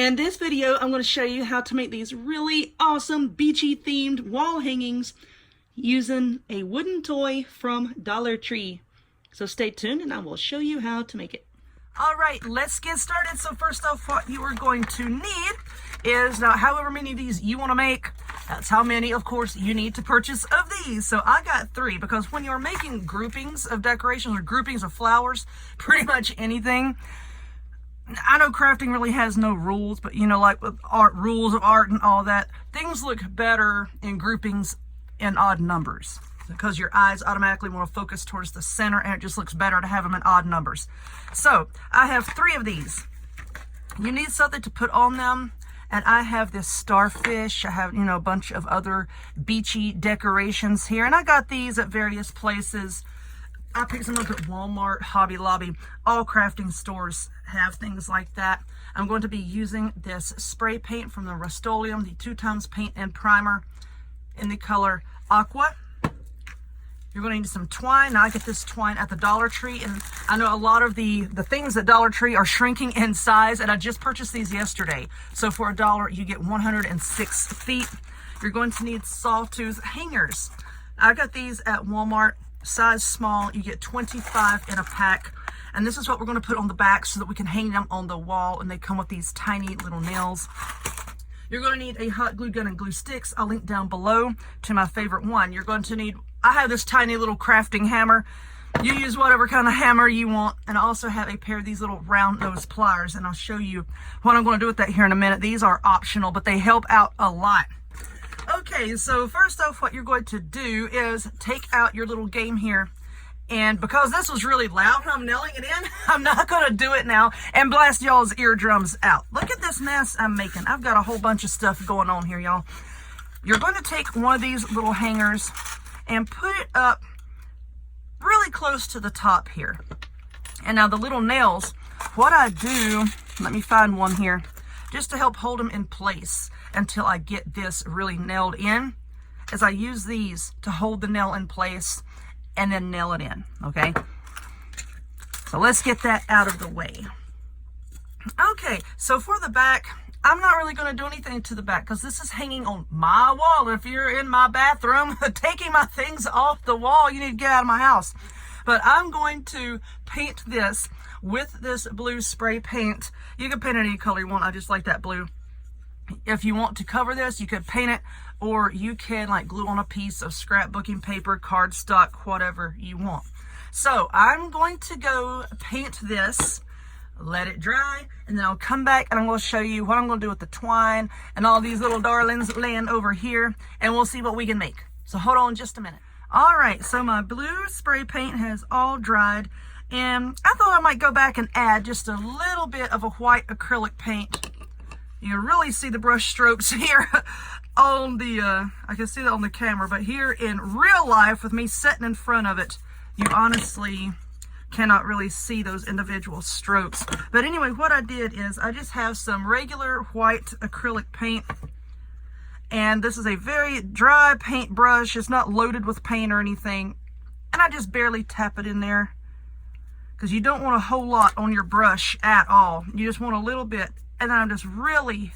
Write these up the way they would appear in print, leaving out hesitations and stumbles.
In this video, I'm going to show you how to make these really awesome beachy themed wall hangings using a wooden toy from Dollar Tree. So stay tuned and I will show you how to make it. All right, let's get started. So first off, what you are going to need is however many of these you want to make, that's how many, of course, you need to purchase of these. So I got 3 because when you're making groupings of decorations or groupings of flowers, pretty much anything, I know crafting really has no rules, but you know, like with art, rules of art and all that, things look better in groupings in odd numbers because your eyes automatically want to focus towards the center and it just looks better to have them in odd numbers. So I have 3 of these. You need something to put on them, and I have this starfish. I have, you know, a bunch of other beachy decorations here, and I got these at various places. I picked them up at Walmart, Hobby Lobby. All crafting stores have things like that. I'm going to be using this spray paint from the Rust-Oleum, the 2x paint and primer in the color Aqua. You're going to need some twine. Now I get this twine at the Dollar Tree, and I know a lot of the things at Dollar Tree are shrinking in size, and I just purchased these yesterday. So for $1, you get 106 feet. You're going to need sawtooth hangers. I got these at Walmart. Size small, you get 25 in a pack, and this is what we're going to put on the back so that we can hang them on the wall, and they come with these tiny little nails. You're going to need a hot glue gun and glue sticks. I'll link down below to my favorite one. You're going to need, I have this tiny little crafting hammer. You use whatever kind of hammer you want, and I also have a pair of these little round nose pliers, and I'll show you what I'm going to do with that here in a minute. These are optional, but they help out a lot. Okay, so first off, what you're going to do is take out your little game here. And because this was really loud when I'm nailing it in, I'm not going to do it now and blast y'all's eardrums out. Look at this mess I'm making. I've got a whole bunch of stuff going on here, y'all. You're going to take one of these little hangers and put it up really close to the top here. And now the little nails, what I do, let me find one here, just to help hold them in place until I get this really nailed in, as I use these to hold the nail in place and then nail it in, okay? So let's get that out of the way. Okay, so for the back, I'm not really going to do anything to the back because this is hanging on my wall. If you're in my bathroom taking my things off the wall, you need to get out of my house. But I'm going to paint this with this blue spray paint. You can paint it any color you want. I just like that blue. If you want to cover this, you could paint it, or you can like glue on a piece of scrapbooking paper, cardstock, whatever you want. So I'm going to go paint this, let it dry, and then I'll come back and I'm going to show you what I'm going to do with the twine and all these little darlings laying over here, and we'll see what we can make. So hold on just a minute. All right, so my blue spray paint has all dried, and I thought I might go back and add just a little bit of a white acrylic paint. You can really see the brush strokes here on the, I can see that on the camera, but here in real life with me sitting in front of it, you honestly cannot really see those individual strokes. But anyway, what I did is I just have some regular white acrylic paint, and this is a very dry paint brush. It's not loaded with paint or anything, and I just barely tap it in there because you don't want a whole lot on your brush at all. You just want a little bit. And then I'm just really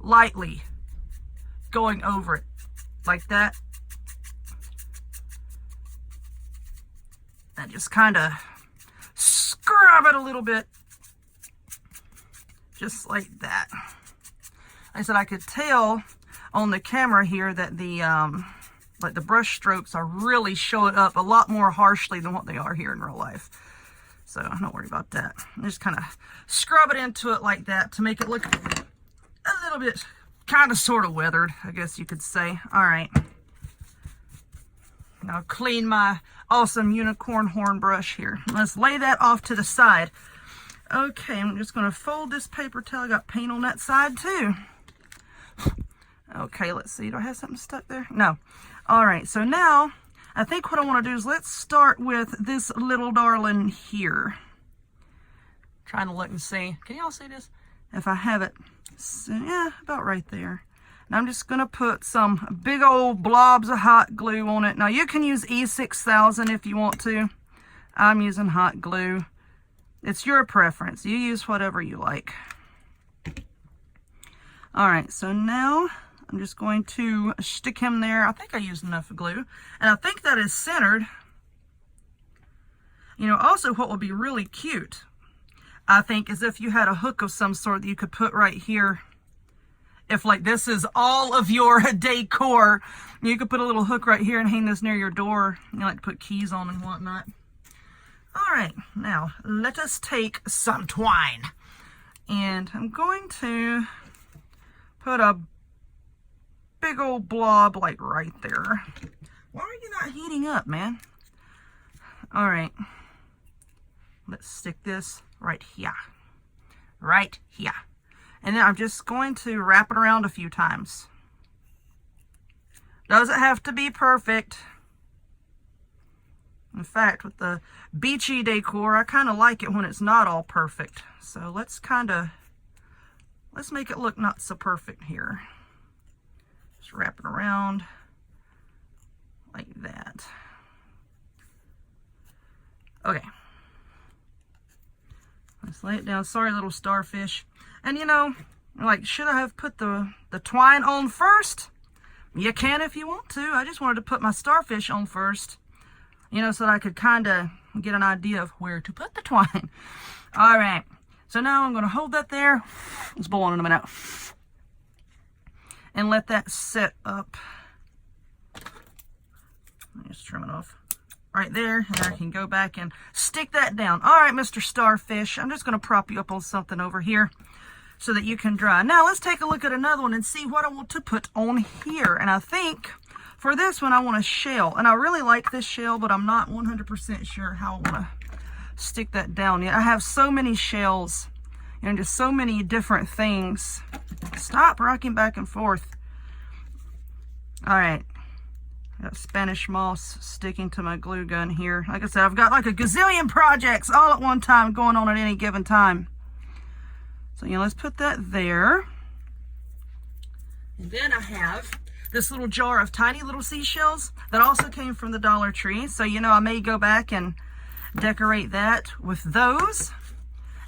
lightly going over it like that. And just kind of scrub it a little bit. Just like that. Like I said, I could tell on the camera here that the like the brush strokes are really showing up a lot more harshly than what they are here in real life. So don't worry about that. Just kind of scrub it into it like that to make it look a little bit kind of sort of weathered, I guess you could say. All right. Now clean my awesome unicorn horn brush here. Let's lay that off to the side. Okay, I'm just going to fold this paper towel. I got paint on that side too. Okay, let's see. Do I have something stuck there? No. All right, so now I think what I want to do is let's start with this little darling here. Trying to look and see. Can y'all see this? If I have it, so, yeah, about right there. And I'm just going to put some big old blobs of hot glue on it. Now you can use E6000 if you want to. I'm using hot glue. It's your preference. You use whatever you like. All right, so now I'm just going to stick him there. I think I used enough glue, and I think that is centered. You know, also what would be really cute, I think, is if you had a hook of some sort that you could put right here. If like this is all of your decor, you could put a little hook right here and hang this near your door. You know, like to put keys on and whatnot. All right, now let us take some twine. And I'm going to put a big old blob like right there. Why are you not heating up, man? All right. Let's stick this right here. Right here. And then I'm just going to wrap it around a few times. Doesn't have to be perfect. In fact, with the beachy decor, I kind of like it when it's not all perfect. So let's make it look not so perfect here. Just wrap it around like that. Okay. Let's lay it down. Sorry, little starfish. And you know, like, should I have put the twine on first? You can if you want to. I just wanted to put my starfish on first, you know, so that I could kind of get an idea of where to put the twine. All right. So now I'm going to hold that there. Let's blow on in a minute. And let that set up. Let me just trim it off. Right there, and I can go back and stick that down. All right, Mr. Starfish, I'm just going to prop you up on something over here so that you can dry. Now, let's take a look at another one and see what I want to put on here. And I think for this one, I want a shell. And I really like this shell, but I'm not 100% sure how I want to stick that down yet. I have so many shells and just so many different things. Stop rocking back and forth. All right. Got Spanish moss sticking to my glue gun here. Like I said, I've got like a gazillion projects all at one time going on at any given time. So, you know, let's put that there. And then I have this little jar of tiny little seashells that also came from the Dollar Tree. So, you know, I may go back and decorate that with those.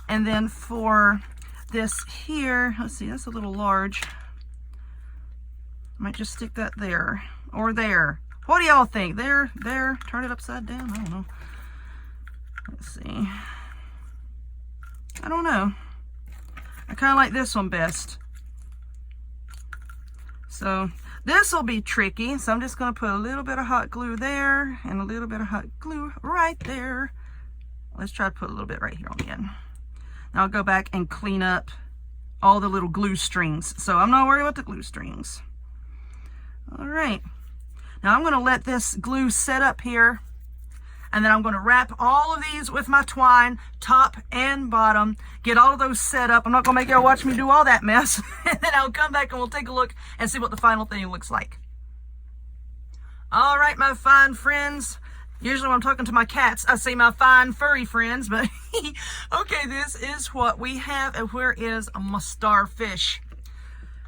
And then for this here, let's see, that's a little large. I might just stick that there or there. What do y'all think? There, turn it upside down? I don't know. Let's see. I don't know. I kind of like this one best. So this will be tricky. So I'm just going to put a little bit of hot glue there and a little bit of hot glue right there. Let's try to put a little bit right here on the end. Now I'll go back and clean up all the little glue strings. So I'm not worried about the glue strings. All right. Now I'm going to let this glue set up here, and then I'm going to wrap all of these with my twine, top and bottom, get all of those set up. I'm not going to make y'all watch me do all that mess. And then I'll come back and we'll take a look and see what the final thing looks like. All right, my fine friends. Usually when I'm talking to my cats, I say my fine furry friends, but okay, this is what we have, and where is my starfish?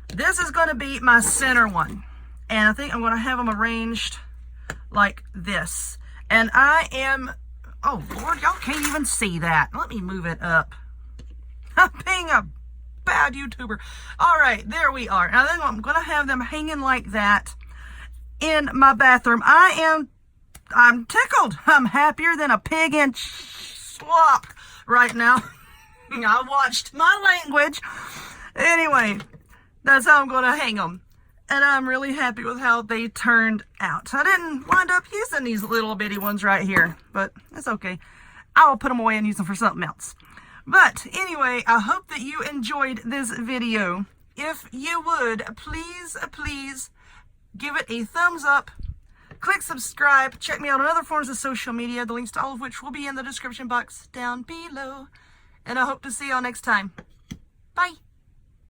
This is going to be my center one. And I think I'm going to have them arranged like this. And I am, oh Lord, y'all can't even see that. Let me move it up. I'm being a bad YouTuber. All right, there we are. Now then I'm going to have them hanging like that in my bathroom. I'm tickled. I'm happier than a pig in slop right now. I watched my language. Anyway, that's how I'm going to hang them. And I'm really happy with how they turned out. I didn't wind up using these little bitty ones right here, but that's okay. I'll put them away and use them for something else. But anyway, I hope that you enjoyed this video. If you would, please give it a thumbs up. Click subscribe. Check me out on other forms of social media, the links to all of which will be in the description box down below. And I hope to see y'all next time. Bye.